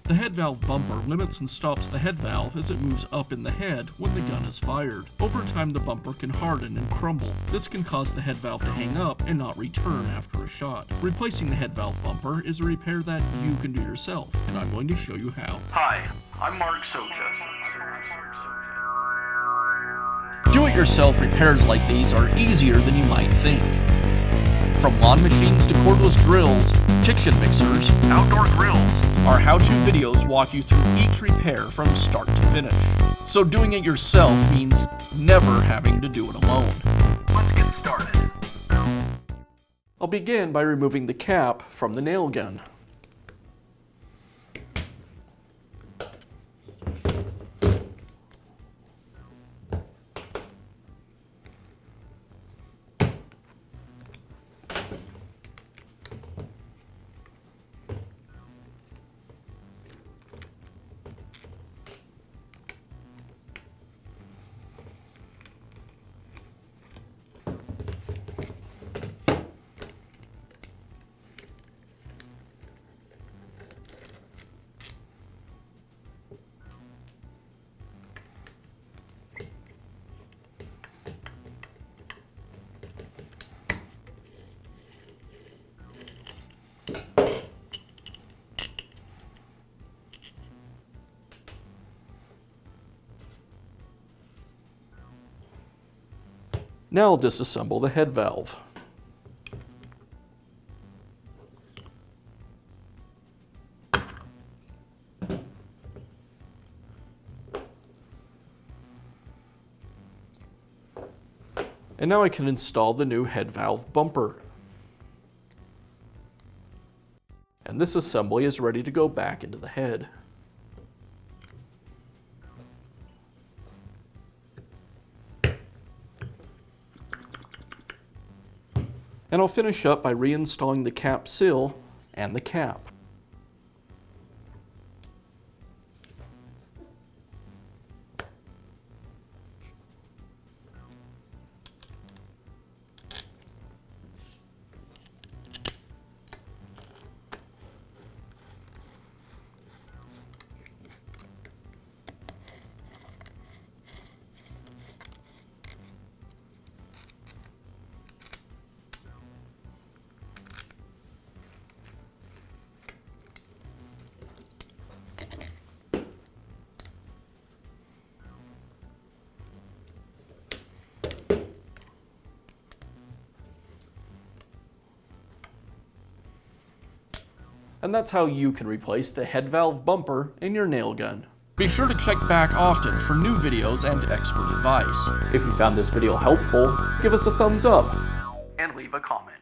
The head valve bumper limits and stops the head valve as it moves up in the head when the gun is fired. Over time, the bumper can harden and crumble. This can cause the head valve to hang up and not return after a shot. Replacing the head valve bumper is a repair that you can do yourself, and I'm going to show you how. Hi, I'm Mark Socha. Do-it-yourself repairs like these are easier than you might think. From lawn machines to cordless drills, kitchen mixers, Outdoor grills. our how-to videos walk you through each repair from start to finish. So doing it yourself means never having to do it alone. Let's get started. I'll begin by removing the cap from the nail gun. Now I'll disassemble the head valve. And now I can install the new head valve bumper. And this assembly is ready to go back into the head. And I'll finish up by reinstalling the cap seal and the cap. And that's how you can replace the head valve bumper in your nail gun. Be sure to check back often for new videos and expert advice. If you found this video helpful, give us a thumbs up And leave a comment.